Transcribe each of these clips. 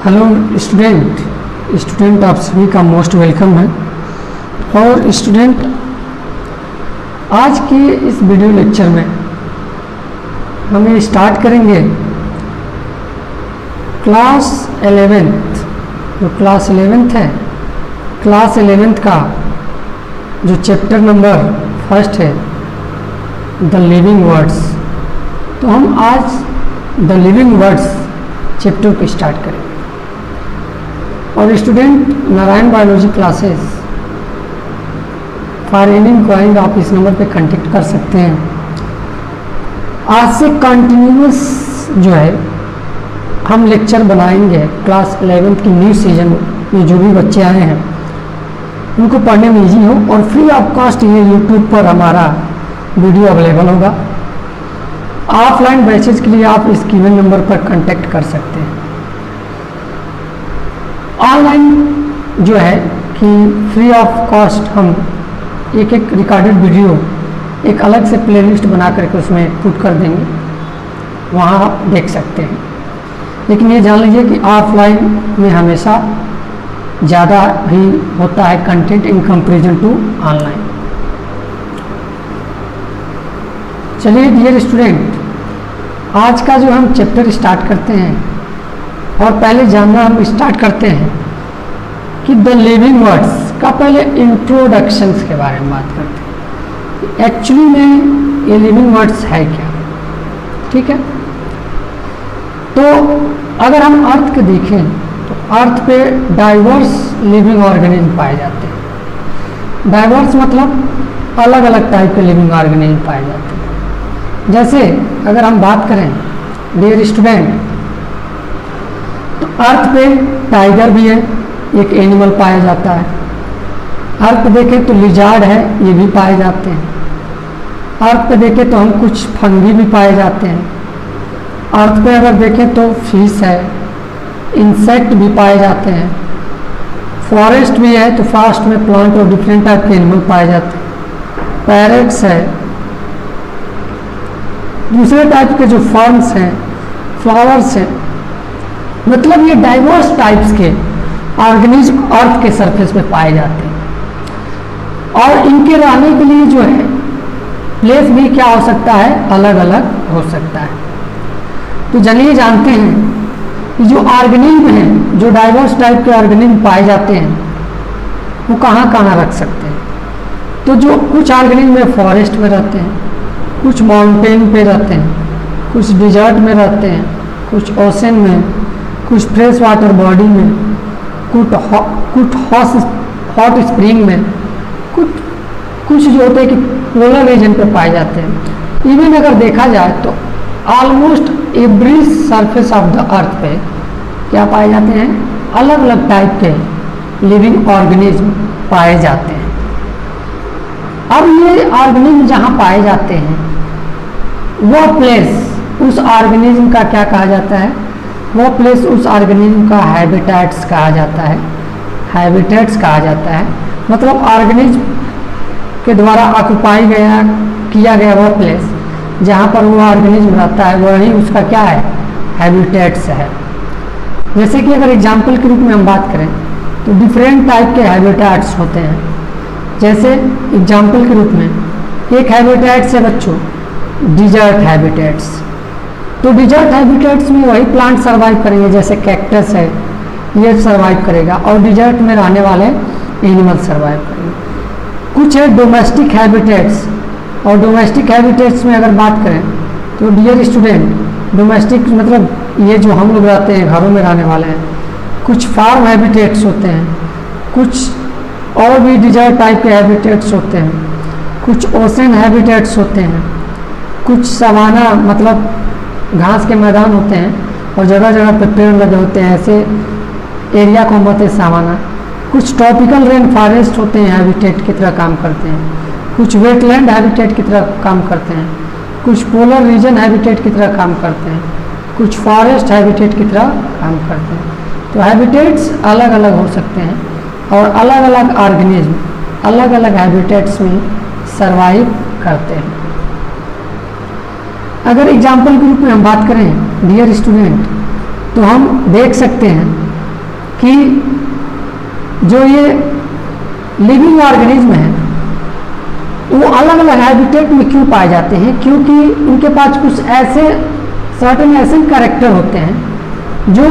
Hello student आप सभी का मोस्ट वेलकम है। और स्टूडेंट, आज के इस वीडियो लेक्चर में हम ये स्टार्ट करेंगे क्लास 11th, जो क्लास 11th है, क्लास 11th का जो चैप्टर नंबर फर्स्ट है द लिविंग वर्ड्स। तो हम आज द लिविंग वर्ड्स चैप्टर को स्टार्ट करेंगे। और student, Narayan biology classes for any inquiry आप इस नंबर पे कांटेक्ट कर सकते हैं। आज से कंटिन्यूस जो है हम लेक्चर बनाएंगे। क्लास 11th की न्यू सीजन में जो भी बच्चे आए हैं उनको पढ़ने में ईजी हो, और फ्री ऑफ कॉस्ट ये यूट्यूब पर हमारा वीडियो अवेलेबल होगा। ऑफलाइन बैचेज के लिए आप इस गिवन नंबर पर कांटेक्ट कर सकते हैं। ऑनलाइन जो है कि फ्री ऑफ कॉस्ट हम एक रिकॉर्डेड वीडियो एक अलग से प्लेलिस्ट बना करके उसमें पुट कर देंगे, वहाँ आप देख सकते हैं। लेकिन ये जान लीजिए कि ऑफलाइन में हमेशा ज़्यादा ही होता है content in comparison to online. चलिए डियर स्टूडेंट, आज का जो हम चैप्टर स्टार्ट करते हैं, और पहले जानना हम स्टार्ट करते हैं कि द लिविंग वर्ड्स का पहले इंट्रोडक्शंस के बारे में बात करते हैं। एक्चुअली में ये लिविंग वर्ड्स है क्या, ठीक है। तो अगर हम अर्थ को देखें तो अर्थ पे डाइवर्स लिविंग ऑर्गेनिज्म पाए जाते हैं। डाइवर्स मतलब अलग अलग टाइप के लिविंग ऑर्गेनिज्म पाए जाते हैं। जैसे अगर हम बात करें डियर स्टूडेंट, तो अर्थ पे टाइगर भी है, एक एनिमल पाया जाता है। अर्थ पे देखें तो लिजार्ड है, ये भी पाए जाते हैं। अर्थ पे देखें तो हम कुछ फंगी भी पाए जाते हैं। अर्थ पे अगर देखें तो फिश है, इंसेक्ट भी पाए जाते हैं। फॉरेस्ट भी है तो फॉरेस्ट में प्लांट और डिफरेंट टाइप के एनिमल पाए जाते हैं। पैरेट्स है, दूसरे टाइप के जो फर्न्स हैं, फ्लावर्स हैं। मतलब ये डाइवर्स टाइप्स के ऑर्गेनिज्म अर्थ के सरफेस पे पाए जाते हैं। और इनके रहने के लिए जो है प्लेस भी क्या हो सकता है, अलग अलग हो सकता है। तो चलिए जानते हैं कि जो ऑर्गेनिज्म हैं, जो डाइवर्स टाइप के ऑर्गेनिज्म पाए जाते हैं, वो कहाँ कहाँ रख सकते हैं। तो जो कुछ ऑर्गेनिज्म में फॉरेस्ट में रहते हैं, कुछ माउंटेन पे रहते हैं, कुछ डिजर्ट में रहते हैं, कुछ ओशन में, कुछ फ्रेश वाटर बॉडी में, कुछ हॉट स्प्रिंग में, कुछ जो होते हैं कि पोलर रीजन पे पाए जाते हैं। इवन अगर देखा जाए तो almost every surface of the earth पे क्या पाए जाते हैं, अलग अलग टाइप के लिविंग ऑर्गेनिज्म पाए जाते हैं। अब ये ऑर्गेनिज्म जहाँ पाए जाते हैं वह प्लेस उस ऑर्गेनिज्म का क्या कहा जाता है, वो प्लेस उस ऑर्गेनिज्म का हैबिटेट्स कहा जाता है। हैबिटेट्स कहा जाता है मतलब ऑर्गेनिज्म के द्वारा ऑक्युपाई किया गया वह प्लेस जहाँ पर वो ऑर्गेनिज्म रहता है, वही उसका क्या है, हैबिटेट्स है। जैसे कि अगर एग्जाम्पल के रूप में हम बात करें तो डिफरेंट टाइप के हैबिटेट्स होते हैं। जैसे एग्जाम्पल के रूप में एक हैबिटेट्स है बच्चों डिजर्ट हैबिटेट्स। तो डिजर्ट हैबिटेट्स में वही प्लांट सर्वाइव करेंगे, जैसे कैक्टस है ये सर्वाइव करेगा, और डिजर्ट में रहने वाले एनिमल सर्वाइव करेंगे। कुछ है डोमेस्टिक हैबिटेट्स, और डोमेस्टिक हैबिटेट्स में अगर बात करें तो डियर स्टूडेंट, डोमेस्टिक मतलब ये जो हम लोग रहते हैं घरों में रहने वाले हैं। कुछ फार्म हैबिटेट्स होते हैं, कुछ और भी डिजर्ट टाइप के हैबिटेट्स होते हैं, कुछ ओशन हैबिटेट्स होते हैं, कुछ सवाना मतलब घास के मैदान होते हैं और जगह जगह पे पेड़ लगे होते हैं, ऐसे एरिया को हम बोलते हैं सवाना। कुछ ट्रॉपिकल रेन फॉरेस्ट होते हैं, हैबिटेट की तरह काम करते हैं। कुछ वेटलैंड हैबिटेट की तरह काम करते हैं। कुछ पोलर रीजन हैबिटेट की तरह काम करते हैं। कुछ फॉरेस्ट हैबिटेट की तरह काम करते हैं। तो हैबिटेट्स अलग अलग हो सकते हैं, और अलग अलग ऑर्गेनिज्म अलग अलग हैबिटेट्स में सर्वाइव करते हैं। अगर एग्जाम्पल के रूप में हम बात करें डियर स्टूडेंट, तो हम देख सकते हैं कि जो ये लिविंग ऑर्गेनिज्म है वो अलग अलग हैबिटेट में क्यों पाए जाते हैं, क्योंकि उनके पास कुछ ऐसे सर्टेन ऐसे कैरेक्टर होते हैं जो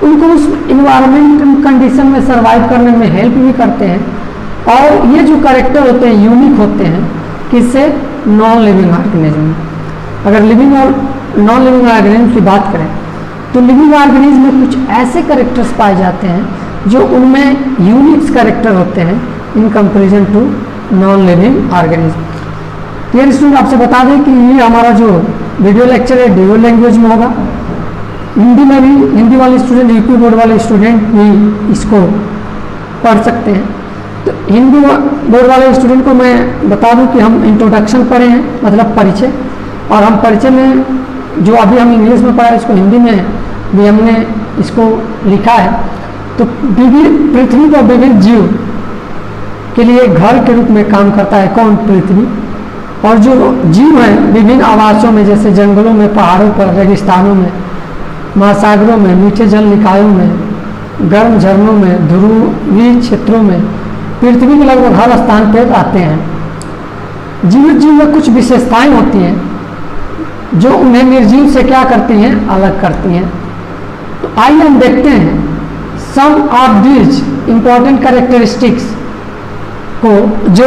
उनको उस इन्वायरमेंट कंडीशन में सरवाइव करने में हेल्प भी करते हैं। और ये जो कैरेक्टर होते हैं यूनिक होते हैं किससे, नॉन लिविंग ऑर्गेनिज्म। अगर लिविंग और नॉन लिविंग ऑर्गेनिज्म की बात करें तो लिविंग ऑर्गेनिज्म में कुछ ऐसे कैरेक्टर्स पाए जाते हैं जो उनमें यूनिक कैरेक्टर होते हैं in comparison to non living organism. Dear student, आपसे बता दें कि ये हमारा जो वीडियो लेक्चर है ड्यूअल लैंग्वेज में होगा। हिंदी में भी, हिंदी वाले स्टूडेंट, यूपी बोर्ड वाले स्टूडेंट भी इसको पढ़ सकते हैं। तो हिंदी बोर्ड वाले स्टूडेंट को मैं बता दूं कि हम इंट्रोडक्शन पढ़े हैं, मतलब परिचय, और हम परिचय में जो अभी हम इंग्लिश में पढ़ा है इसको हिंदी में भी हमने इसको लिखा है। तो विविध पृथ्वी पर विविध जीव के लिए घर के रूप में काम करता है कौन, पृथ्वी। और जो जीव हैं विभिन्न आवासों में, जैसे जंगलों में, पहाड़ों पर, रेगिस्तानों में, महासागरों में, मीठे जल निकायों में, गर्म झरनों में, ध्रुवीय क्षेत्रों में, पृथ्वी के लगभग हर स्थान पर आते हैं। जीवित जीव में कुछ विशेषताएं होती हैं जो उन्हें निर्जीव से क्या करती हैं, अलग करती हैं। तो आइए हम देखते हैं सम ऑफ दीज इंपॉर्टेंट कैरेक्टरिस्टिक्स को जो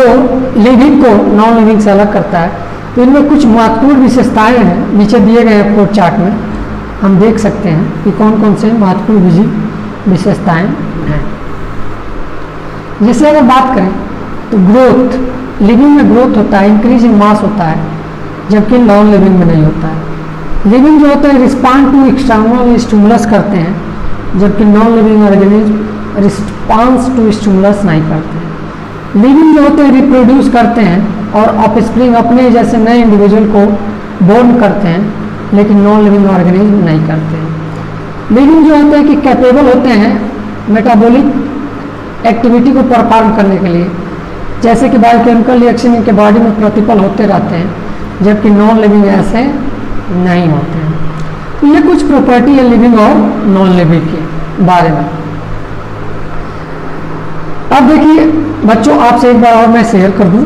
लिविंग को नॉन लिविंग से अलग करता है। तो इनमें कुछ महत्वपूर्ण विशेषताएं हैं, नीचे दिए गए हैं फ्लो चार्ट में, हम देख सकते हैं कि कौन कौन से महत्वपूर्ण विशेषताएं हैं। जैसे अगर बात करें तो ग्रोथ, लिविंग में ग्रोथ होता है, इंक्रीज इन मास होता है, जबकि नॉन लिविंग में नहीं होता है। लिविंग जो होता है रिस्पॉन्ड टू एक्सटर्नल स्टिमुलस करते हैं, जबकि non living organism response to stimulus नहीं करते हैं। लिविंग जो होते हैं रिप्रोड्यूस करते हैं और ऑफस्प्रिंग अपने जैसे नए इंडिविजुअल को बोर्न करते हैं, लेकिन नॉन लिविंग ऑर्गेनिज्म नहीं करते हैं। लिविंग जो होते हैं कि कैपेबल होते हैं मेटाबॉलिक एक्टिविटी को परफॉर्म करने के लिए, जैसे कि बायोकेमिकल रिएक्शन इनके बॉडी में प्रतिपल होते रहते हैं, जबकि नॉन लिविंग ऐसे नहीं होते हैं। तो ये कुछ प्रॉपर्टी है लिविंग और नॉन लिविंग के बारे में। अब देखिए बच्चों, आपसे एक बार और मैं शेयर कर दूं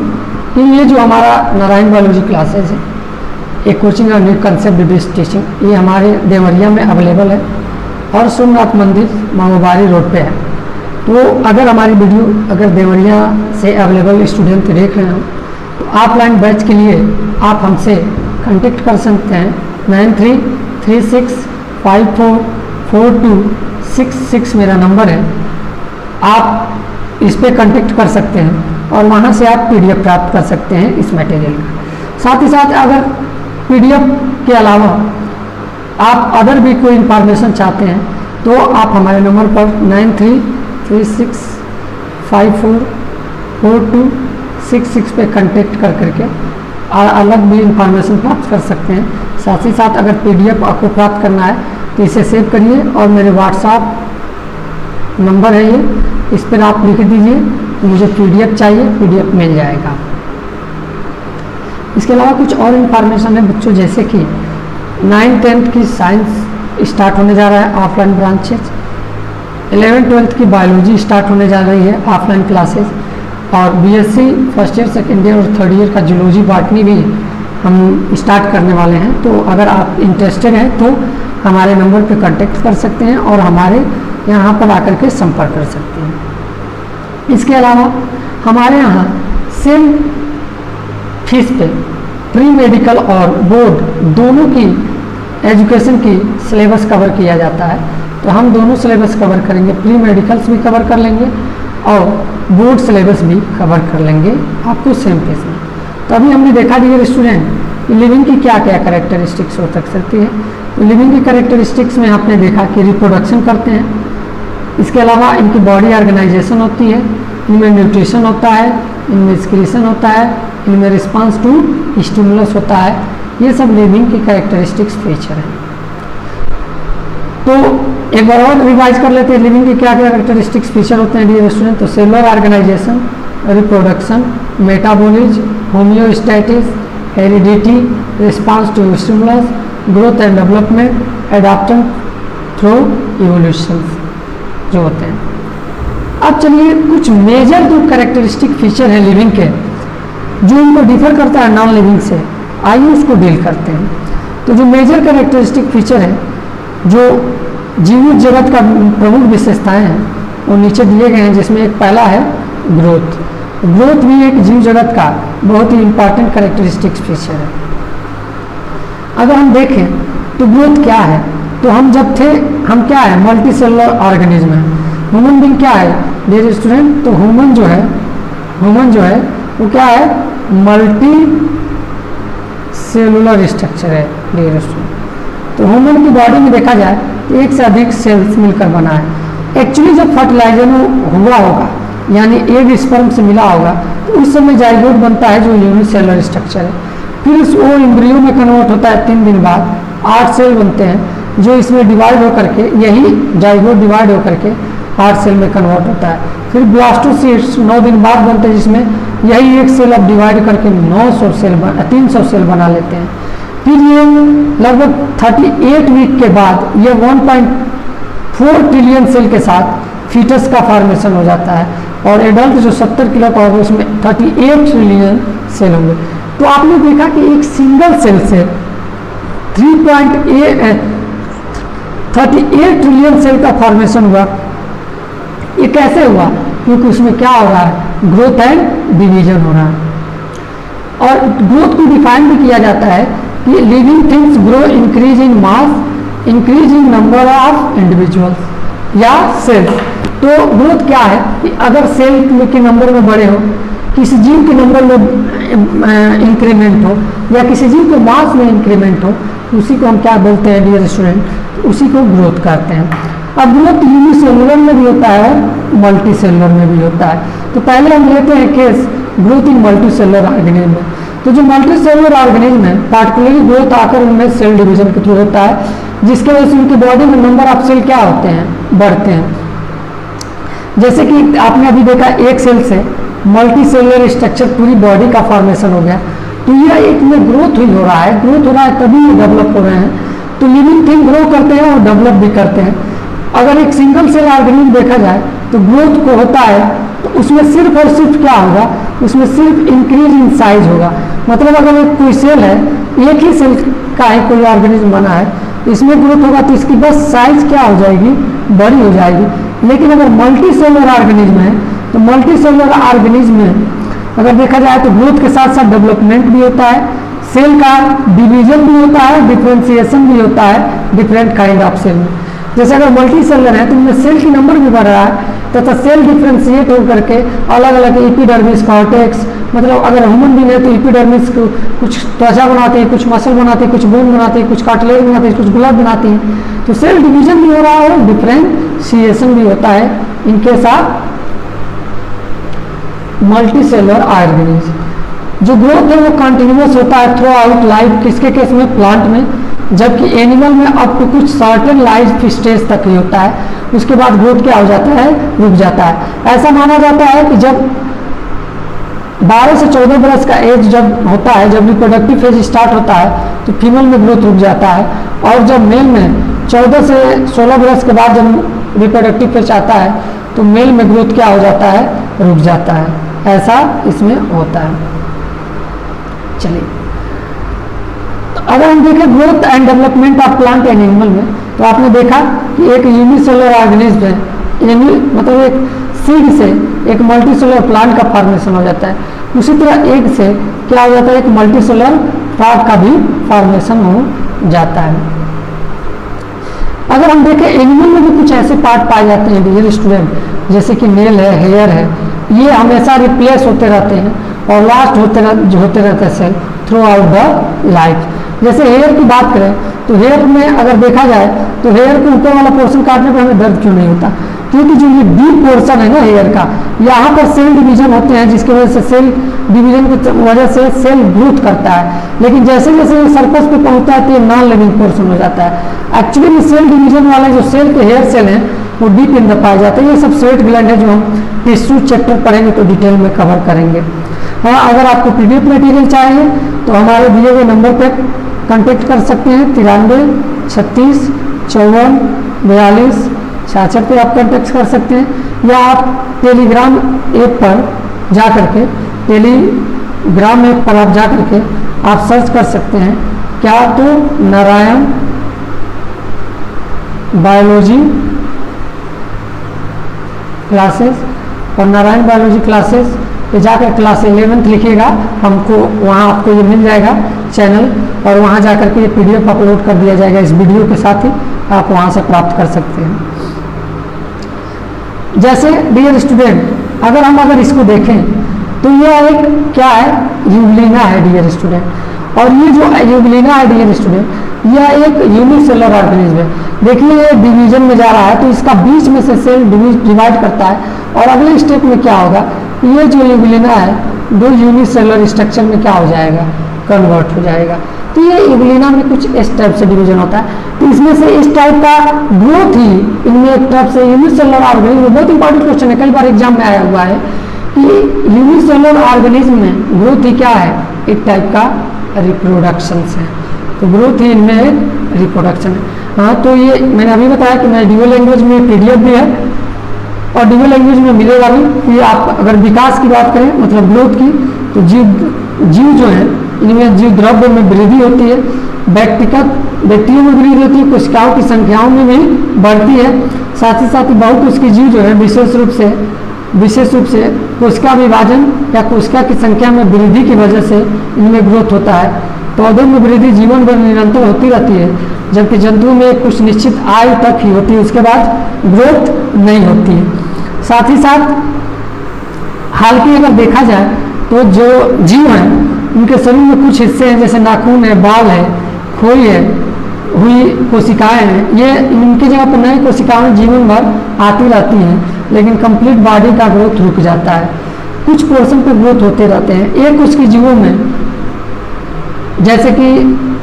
कि ये जो हमारा नारायण बायोलॉजी क्लासेस है, एक कोचिंग और न्यू कंसेप्ट बेस्ड टीचिंग, ये हमारे देवरिया में अवेलेबल है और सोमनाथ मंदिर मामोबारी रोड पे है। तो अगर हमारी वीडियो अगर देवरिया से अवेलेबल स्टूडेंट देख रहे हो तो ऑफलाइन बैच के लिए आप हमसे कांटेक्ट कर सकते हैं। 9336544266 मेरा नंबर है, आप इस पर कांटेक्ट कर सकते हैं और वहाँ से आप PDF प्राप्त कर सकते हैं इस मटेरियल का। साथ ही साथ अगर PDF के अलावा आप अदर भी कोई इंफॉर्मेशन चाहते हैं तो आप हमारे नंबर पर 9336544266 पे कांटेक्ट कर करके अलग भी इंफॉर्मेशन प्राप्त कर सकते हैं। साथ ही साथ अगर PDF आपको प्राप्त करना है तो इसे सेव करिए और मेरे व्हाट्सएप नंबर है ये, इस पर आप लिख दीजिए तो मुझे PDF चाहिए, PDF मिल जाएगा। इसके अलावा कुछ और इन्फॉर्मेशन है बच्चों, जैसे कि 9th-10th की साइंस स्टार्ट होने जा रहा है ऑफलाइन ब्रांचेज, 11th-12th की बायोलॉजी स्टार्ट होने जा रही है ऑफलाइन क्लासेस, और BSc first year, second year और थर्ड ईयर का जूलॉजी बॉटनी भी हम स्टार्ट करने वाले हैं। तो अगर आप इंटरेस्टेड हैं तो हमारे नंबर पे कांटेक्ट कर सकते हैं और हमारे यहाँ पर आकर के संपर्क कर सकते हैं। इसके अलावा हमारे यहाँ सेम फीस पे प्री मेडिकल और बोर्ड दोनों की एजुकेशन की सिलेबस कवर किया जाता है। तो हम दोनों सिलेबस कवर करेंगे, प्री मेडिकल्स भी कवर कर लेंगे और बोर्ड सिलेबस भी कवर कर लेंगे आपको सेम फीस में। तो अभी हमने देखा डियर स्टूडेंट लिविंग की क्या क्या कैरेक्टरिस्टिक्स हो सकती है। तो लिविंग की कैरेक्टरिस्टिक्स में आपने देखा कि रिप्रोडक्शन करते हैं, इसके अलावा इनकी बॉडी ऑर्गेनाइजेशन होती है, इनमें न्यूट्रिशन होता है, इनमें एक्सक्रीशन होता है, इनमें रिस्पांस टू स्टिमुलस होता है। ये सब लिविंग की कैरेक्टरिस्टिक्स फीचर हैं। तो एक बार और रिवाइज कर लेते हैं लिविंग की क्या क्या कैरेक्टरिस्टिक्स फीचर होते हैं डियर स्टूडेंट। तो cellular organisation, reproduction, metabolism, homeostasis, heredity, response to stimulus, growth and development, adaptation through evolution. जो होते हैं। अब चलिए कुछ मेजर जो कैरेक्टरिस्टिक फीचर है लिविंग के जो इनको डिफर करता है नॉन लिविंग से, आइए उसको डील करते हैं। तो जो मेजर कैरेक्टरिस्टिक फीचर है जो जीवित जगत का प्रमुख विशेषताएं हैं वो नीचे दिए गए हैं, जिसमें एक पहला है ग्रोथ। ग्रोथ भी एक जीव जगत का बहुत ही इंपॉर्टेंट कैरेक्टरिस्टिक फीचर है। अगर हम देखें तो ग्रोथ क्या है, तो हम जब थे हम क्या है मल्टी सेलुलर ऑर्गेनिज्म है। ह्यूमन बीइंग क्या है डियर स्टूडेंट, तो ह्यूमन जो है वो क्या है मल्टी सेलुलर स्ट्रक्चर है डियर स्टूडेंट। तो ह्यूमन की बॉडी में देखा जाए तो एक से अधिक सेल्स मिलकर बना है। एक्चुअली जब फर्टिलाइजन हुआ होगा यानी एग स्पर्म से मिला होगा तो उस समय जाइगोट बनता है जो यूनिसेलुलर स्ट्रक्चर है। फिर वो एम्ब्रियो में कन्वर्ट होता है 3 दिन बाद, 8 सेल बनते हैं जो इसमें डिवाइड होकर के, यही जाइगोट डिवाइड होकर के 8 सेल में कन्वर्ट होता है। फिर ब्लास्टोसिस्ट 9 दिन बाद बनते हैं जिसमें यही एक सेल अब डिवाइड करके 300 सेल बना लेते हैं। फिर ये लगभग 38 वीक के बाद ये 1.4 ट्रिलियन सेल के साथ फीटस का फॉर्मेशन हो जाता है और एडल्ट जो 70 किलो का होगा उसमें 38 ट्रिलियन सेल होंगे। तो आपने देखा कि एक सिंगल सेल से 38 ट्रिलियन सेल का फॉर्मेशन हुआ। ये कैसे हुआ, क्योंकि उसमें क्या हो रहा है ग्रोथ एंड डिवीजन हो रहा है। और ग्रोथ को डिफाइन भी किया जाता है कि living things grow increase in mass, increase in number of individuals या सेल्स। तो ग्रोथ क्या है कि अगर सेल के नंबर में बड़े हो, किसी जीव के नंबर में इंक्रीमेंट हो या किसी जीव के मास में इंक्रीमेंट हो, उसी को हम क्या बोलते हैं डियर स्टूडेंट, उसी को ग्रोथ कहते हैं। अब ग्रोथ यूनिसेलुलर में भी होता है मल्टी सेलुलर में भी होता है। तो पहले हम लेते हैं case growth in multi cellular organism में। तो जो मल्टी सेलुलर ऑर्गेनिज्म है पार्टिकुलरली ग्रोथ आकर उनमें सेल डिवीजन के थ्रू होता है, जिसके वजह से उनकी बॉडी में नंबर ऑफ सेल क्या होते हैं बढ़ते हैं। जैसे कि आपने अभी देखा एक सेल से मल्टी सेलुलर स्ट्रक्चर पूरी बॉडी का फॉर्मेशन हो गया। तो यह एक में ग्रोथ हो रहा है तभी ये डेवलप हो रहे हैं। तो लिविंग थिंग ग्रो करते हैं और डेवलप भी करते हैं। अगर एक सिंगल सेल ऑर्गेनिज्म देखा जाए तो ग्रोथ को होता है तो उसमें सिर्फ और सिर्फ क्या होगा, उसमें सिर्फ इंक्रीज इन साइज होगा। मतलब अगर एक कोई सेल है, एक ही सेल का ही कोई ऑर्गेनिज्म बना है, इसमें ग्रोथ होगा तो इसकी बस साइज क्या हो जाएगी, बड़ी हो जाएगी। लेकिन अगर मल्टी सेलुलर ऑर्गेनिज्म है तो मल्टी सेलुलर ऑर्गेनिज्म में अगर देखा जाए तो ग्रोथ के साथ साथ डेवलपमेंट भी होता है, सेल का डिवीजन भी होता है, डिफ्रेंसिएशन भी होता है डिफरेंट काइंड ऑफ सेल में। जैसे अगर मल्टी सेलुलर है तो उनमें सेल की नंबर भी बढ़ रहा है तथा सेल डिफ्रेंशिएट होकर के अलग अलग एपिडर्मिस, कॉर्टेक्स, मतलब अगर ह्यूमन बीइंग है तो एपिडर्मिस को कुछ त्वचा बनाते हैं, कुछ मसल बनाते हैं, कुछ बोन बनाते हैं, कुछ कार्टिलेज बनाते हैं, कुछ ब्लड बनाती हैं। तो सेल डिवीजन भी हो रहा है, डिफ्रेंशिएशन भी होता है इनके साथ मल्टी सेलुलर ऑर्गेनिज्म। जो ग्रोथ है वो कंटिन्यूअस होता है थ्रू आउट लाइफ, किसके केस में प्लांट में, जबकि एनिमल में अप टू कुछ सर्टेन लाइफ स्टेज तक ही होता है, उसके बाद ग्रोथ क्या हो जाता है, रुक जाता है। ऐसा माना जाता है कि जब 12 से 14 बरस का एज जब होता है, जब रिप्रोडक्टिव फेज स्टार्ट होता है तो फीमेल में ग्रोथ रुक जाता है, और जब मेल में 14 से 16 बरस के बाद जब रिप्रोडक्टिव फेज आता है तो मेल में ग्रोथ क्या हो जाता है, रुक जाता है। ऐसा इसमें होता है। चलिए तो अगर हम देखें growth and development of plant and animal में, तो आपने देखा कि एक यूनिसेलुलर ऑर्गेनिज्म है, मतलब एक सीड से एक मल्टीसेलुलर प्लांट का फॉर्मेशन हो जाता है। उसी तरह एग से क्या हो जाता है, एक मल्टीसेलुलर फ्रॉग का भी फॉर्मेशन हो जाता है। अगर हम देखें एनिमल में भी कुछ ऐसे पार्ट पाए जाते हैं डियर स्टूडेंट, जैसे कि नेल है, हेयर है, ये हमेशा रिप्लेस होते रहते हैं और लास्ट होते रहते हैं cell throughout the life. जैसे हेयर की बात करें तो हेयर में अगर देखा जाए तो हेयर के ऊपर वाला पोर्शन काटने पर हमें दर्द क्यों नहीं होता, क्योंकि जो ये डीप पोर्शन है ना हेयर का, यहाँ पर सेल डिवीजन होते हैं, जिसकी वजह से सेल डिवीजन की वजह से सेल ग्रोथ करता है। लेकिन जैसे जैसे ये सरफेस पे पहुंचता है तो ये नॉन लिविंग पोर्शन हो जाता है। एक्चुअली में सेल डिवीजन वाले जो सेल के हेयर सेल हैं वो डीप इन द पाए जाते हैं। ये सब स्वेट ग्लैंड है जो हम टिश्यू चैप्टर पढ़ेंगे तो डिटेल में कवर करेंगे। हाँ, अगर आपको पीडीएफ मटेरियल चाहिए तो हमारे दिए गए नंबर पर कॉन्टेक्ट कर सकते हैं 93 36 54 42 चैट पे आप कॉन्टेक्ट कर सकते हैं, या आप टेलीग्राम ऐप पर जा करके, टेलीग्राम ऐप पर आप जा करके आप सर्च कर सकते हैं क्या तो नारायण बायोलॉजी क्लासेस, और नारायण बायोलॉजी क्लासेस पे जाकर क्लास 11th लिखिएगा, हमको वहाँ आपको ये मिल जाएगा चैनल, और वहाँ जाकर के ये PDF अपलोड कर दिया जाएगा इस वीडियो के साथ ही, आप वहाँ से प्राप्त कर सकते हैं। जैसे डियर स्टूडेंट, अगर इसको देखें तो यह एक क्या है, यूग्लिना है डियर स्टूडेंट, और ये जो यूग्लिना है डियर स्टूडेंट, यह एक यूनिसेलुलर ऑर्गेनिज्म है। देखिए ये डिवीजन में जा रहा है, तो इसका बीच में से सेल डिवाइड करता है, और अगले स्टेप में क्या होगा, ये जो यूग्लिना है दो यूनिसेलुलर स्ट्रक्चर में क्या हो जाएगा, कन्वर्ट हो जाएगा। तो ये यूग्लिना में कुछ इस टाइप से डिवीजन होता है, तो इसमें से इस टाइप का ग्रोथ ही इनमें एक टाइप से यूनिसेलुलर ऑर्गेनिज्म, बहुत इंपॉर्टेंट क्वेश्चन है, कई बार एग्जाम में आया हुआ है कि यूनिसेलुलर ऑर्गेनिज्म में ग्रोथ ही क्या है, एक टाइप का रिप्रोडक्शन है, तो ग्रोथ ही इनमें एक रिप्रोडक्शन है। हाँ, तो ये मैंने अभी बताया कि मैं ड्यूअल लैंग्वेज में PDF भी है, और ड्यूअल लैंग्वेज में मिलेगा भी कि आप अगर विकास की बात करें, मतलब ग्रोथ की, तो जीव जो है इनमें जीव द्रव्य में वृद्धि होती है, बैक्टीरिया में वृद्धि होती है, कोशिकाओं की संख्याओं में भी बढ़ती है, साथ ही बहुत उसकी जीव जो है विशेष रूप से कोशिका विभाजन या कोशिका की संख्या में वृद्धि की वजह से इनमें ग्रोथ होता है। पौधों में वृद्धि जीवन भर निरंतर होती रहती है, जबकि जंतुओं में कुछ निश्चित आयु तक ही होती है, उसके बाद ग्रोथ नहीं होती है। साथ ही साथ हालांकि अगर देखा जाए तो जो जीव हैं उनके शरीर में कुछ हिस्से हैं, जैसे नाखून है, बाल है, खोई है, हुई कोशिकाएं हैं, ये इनकी जगह पर नई कोशिकाएं जीवन भर आती रहती हैं, लेकिन कंप्लीट बॉडी का ग्रोथ रुक जाता है, कुछ पोर्शन पे ग्रोथ होते रहते हैं। एक उसकी जीवों में, जैसे कि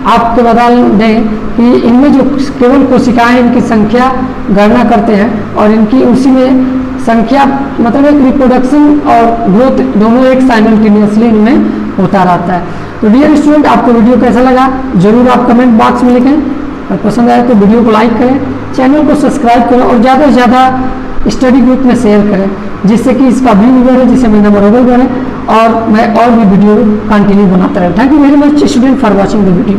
आपको बता दें कि इनमें जो केवल कोशिकाएं इनकी संख्या गणना करते हैं, और इनकी उसी में संख्या मतलब एक रिप्रोडक्शन और ग्रोथ दोनों एक साइमल्टेनियसली इनमें होता रहता है। तो डियर स्टूडेंट, आपको वीडियो कैसा लगा जरूर आप कमेंट बॉक्स में लिखें, और पसंद आए तो वीडियो को लाइक करें, चैनल को सब्सक्राइब करें, और ज़्यादा से ज़्यादा स्टडी ग्रुप में शेयर करें, जिससे कि इसका व्यू बढ़े, जिससे मेरा मनोबल बढ़े, और मैं और भी वीडियो कंटिन्यू बनाता रहूँ। Thank you very much student for watching the video.